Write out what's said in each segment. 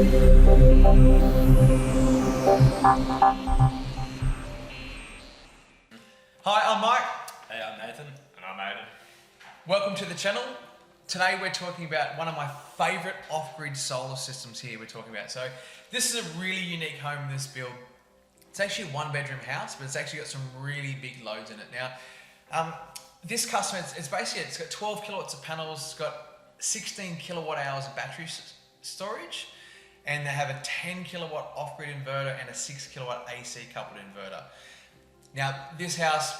Hi, I'm Mike. Hey, I'm Nathan. And I'm Aidan. Welcome to the channel. Today we're talking about one of my favourite off-grid solar systems here we're talking about. So this is a really unique home in this build. It's actually a one-bedroom house, but it's actually got some really big loads in it. Now, this customer, it's got 12 kilowatts of panels, it's got 16 kilowatt hours of battery storage, and they have a 10 kilowatt off-grid inverter and a 6 kilowatt AC coupled inverter. Now, this house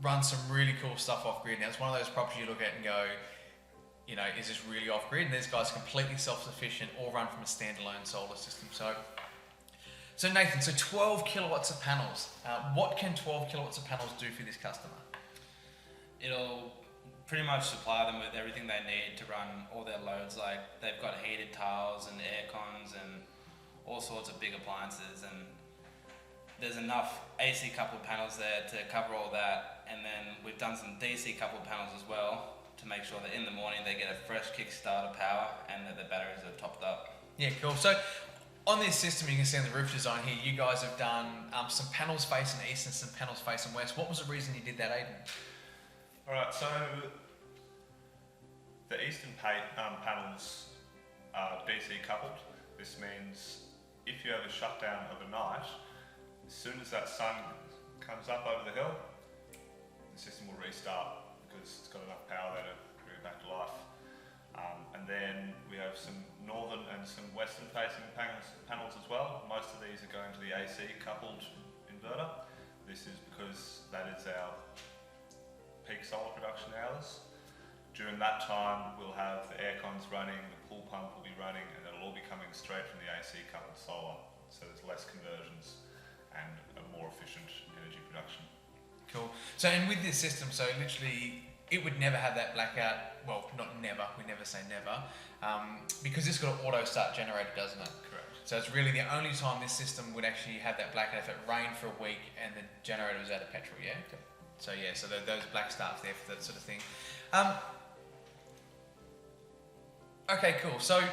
runs some really cool stuff off-grid. Now, it's one of those properties you look at and go, you know, is this really off-grid? And these guys are completely self-sufficient, all run from a standalone solar system. So Nathan, 12 kilowatts of panels. What can 12 kilowatts of panels do for this customer? It'll pretty much supply them with everything they need to run all their loads. Like they've got heated tiles and air cons and all sorts of big appliances, and there's enough AC coupled panels there to cover all that. And then we've done some DC coupled panels as well to make sure that in the morning they get a fresh kickstart of power and that the batteries are topped up. Yeah, cool. So on this system, you can see on the roof design here, you guys have done some panels facing east and some panels facing west. What was the reason you did that, Aidan? Alright, so the eastern panels are DC coupled. This means if you have a shutdown overnight, as soon as that sun comes up over the hill, the system will restart because it's got enough power there to bring it back to life. And then we have some northern and some western facing panels as well. Most of these are going to the AC coupled inverter. This is because that is our peak solar production hours. During that time, we'll have the air cons running, the pool pump will be running, and it'll all be coming straight from the AC coupled solar. So there's less conversions and a more efficient energy production. Cool. So, and with this system, so literally, it would never have that blackout. Well, not never, we never say never, because it's got an auto start generator, doesn't it? Correct. So it's really the only time this system would actually have that blackout if it rained for a week and the generator was out of petrol, yeah? Okay. So yeah, so those black starts there for that sort of thing. Okay, cool. So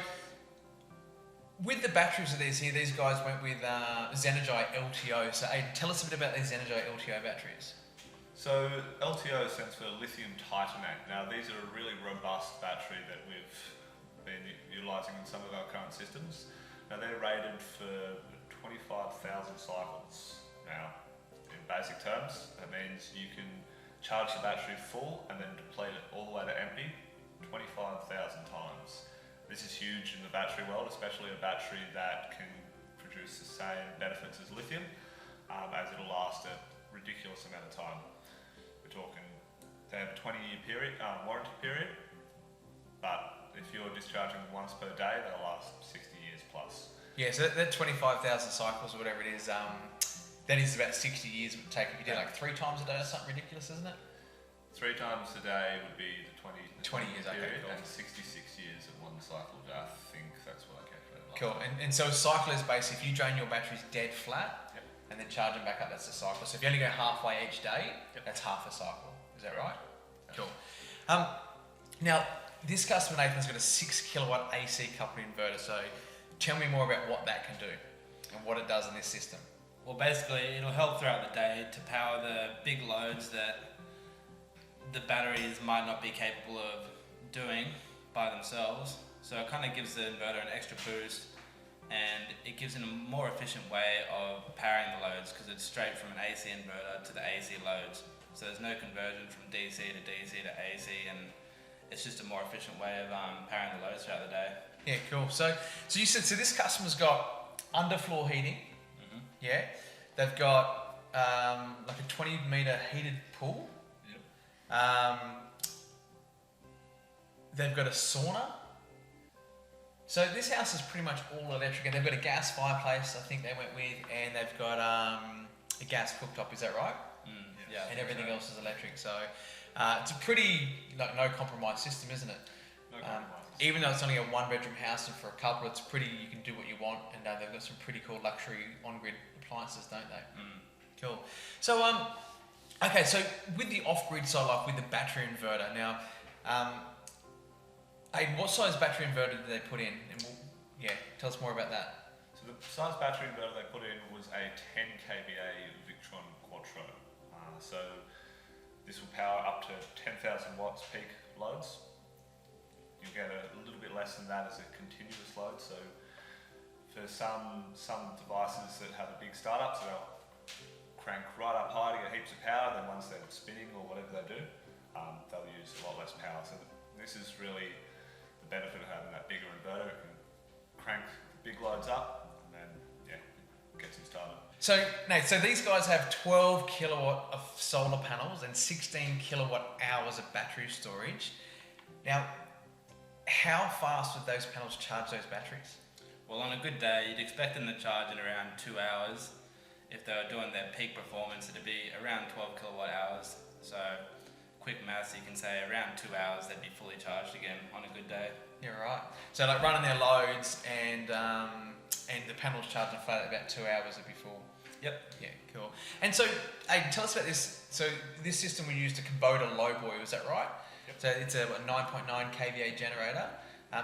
with the batteries of these here, these guys went with Zenergy LTO. So Aidan, tell us a bit about these Zenergy LTO batteries. So LTO stands for lithium titanate. Now these are a really robust battery that we've been utilising in some of our current systems. Now they're rated for 25,000 cycles. Now in basic terms, that means you can charge the battery full and then deplete it all the way to empty 25,000 times. This is huge in the battery world, especially a battery that can produce the same benefits as lithium, as it'll last a ridiculous amount of time. We're talking, they have a 20-year period, warranty period, but if you're discharging once per day, they'll last 60 years plus. Yeah, so that 25,000 cycles or whatever it is, that is about 60 years it would take if you did like 3 times a day or something ridiculous, isn't it? 3 times a day would be the 20 years, period, okay, cool. and 66 years at one cycle. I think that's what I calculated last Cool, time. and so a cycle is basically if you drain your batteries dead flat, Yep. and then charge them back up, that's the cycle. So if you only go halfway each day, Yep. that's half a cycle. Is that right? Yes. Cool. Now, this customer Nathan's got a 6 kilowatt AC coupled inverter. So tell me more about what that can do and what it does in this system. Well, basically, it'll help throughout the day to power the big loads that the batteries might not be capable of doing by themselves. So it kind of gives the inverter an extra boost, and it gives it a more efficient way of powering the loads because it's straight from an AC inverter to the AC loads. So there's no conversion from DC to DC to AC, and it's just a more efficient way of powering the loads throughout the day. Yeah, cool. So you said, so this customer's got underfloor heating. Mm-hmm. Yeah. They've got like a 20-meter heated pool. Yep. They've got a sauna. So this house is pretty much all electric, and they've got a gas fireplace, I think they went with, and they've got a gas cooktop. Is that right? Yeah. And everything else is electric. So it's a pretty like no compromise system, isn't it? No compromises. Even though it's only a 1-bedroom house, and for a couple, it's pretty. You can do what you want, and they've got some pretty cool luxury on-grid appliances, don't they? Cool. So okay. So with the off-grid side, like with the battery inverter, now, Aidan, what size battery inverter did they put in? And Yeah, tell us more about that. So the size battery inverter they put in was a 10 kVA Victron Quattro. So this will power up to 10,000 watts peak loads. You'll get a little bit less than that as a continuous load. So for some devices that have a big startup, so they'll crank right up high to get heaps of power, then once they're spinning or whatever they do, they'll use a lot less power. So this is really the benefit of having that bigger inverter. It can crank big loads up and then, yeah, gets them started. So, Nate, so these guys have 12 kilowatt of solar panels and 16 kilowatt hours of battery storage. Now, how fast would those panels charge those batteries? Well, on a good day, you'd expect them to charge in around 2 hours. If they were doing their peak performance, it'd be around 12 kilowatt hours. So, quick maths, you can say around 2 hours they'd be fully charged again on a good day. Yeah, right. So, like running their loads and the panels charging flat at about 2 hours would be full. Yep. Yeah, cool. And so, hey, tell us about this. So, this system we used a Kubota lowboy, was that right? Yep. So, it's a 9.9 kVA generator.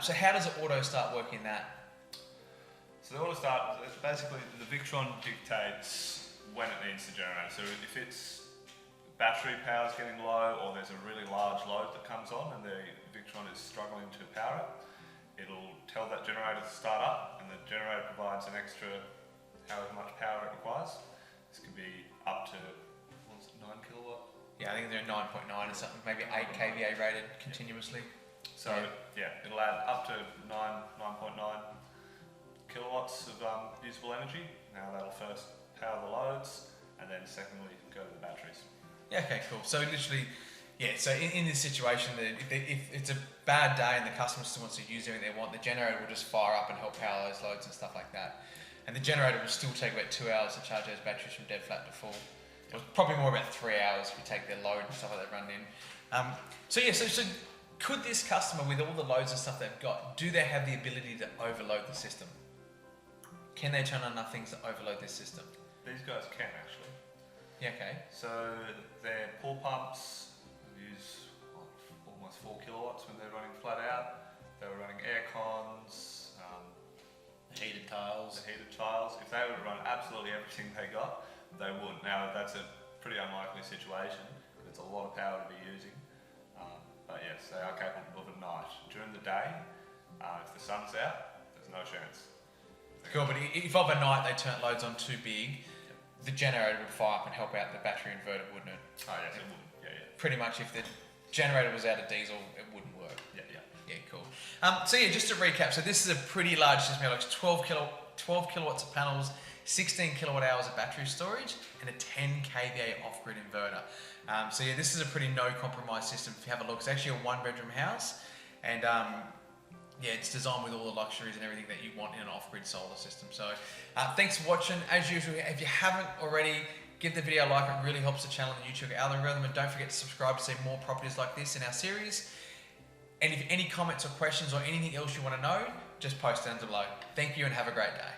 So, how does the auto start working that? So the auto start, basically the Victron dictates when it needs to generate. So if its battery power is getting low or there's a really large load that comes on and the Victron is struggling to power it, it'll tell that generator to start up and the generator provides an extra however much power it requires. This can be up to, what's it, 9 kilowatt? Yeah, I think they're 9.9 or something, maybe 8 kVA rated continuously. So yeah, it'll add up to 9.9 kilowatts of usable energy. Now that'll first power the loads and then secondly go to the batteries. Yeah, okay, cool. So literally, yeah, so in this situation, if it's a bad day and the customer still wants to use everything they want, the generator will just fire up and help power those loads and stuff like that. And the generator will still take about 2 hours to charge those batteries from dead flat to full. Well, probably more about 3 hours if you take their load and stuff like that run in. So could this customer, with all the loads and stuff they've got, do they have the ability to overload the system? Can they turn on enough things to overload this system? These guys can actually. Yeah, okay. So their pool pumps use almost 4 kilowatts when they're running flat out. They were running air cons, Heated tiles. the heated tiles. If they would run absolutely everything they got, they would. Now that's a pretty unlikely situation because it's a lot of power to be using. But yes, they are capable of at night. During the day, if the sun's out, there's no chance. Cool, but if overnight they turn loads on too big, the generator would fire up and help out the battery inverter, wouldn't it? Oh yes, it would. Yeah. Pretty much if the generator was out of diesel, it wouldn't work. Yeah. Yeah, cool. So yeah, just to recap, so this is a pretty large system. Like 12 kilowatts of panels, 16 kilowatt hours of battery storage, and a 10 kVA off-grid inverter. So yeah, this is a pretty no-compromise system. If you have a look, it's actually a one-bedroom house, and yeah, it's designed with all the luxuries and everything that you want in an off-grid solar system. So thanks for watching. As usual, if you haven't already, give the video a like. It really helps the channel and the YouTube algorithm. And don't forget to subscribe to see more properties like this in our series. And if any comments or questions or anything else you want to know, just post down below. Thank you and have a great day.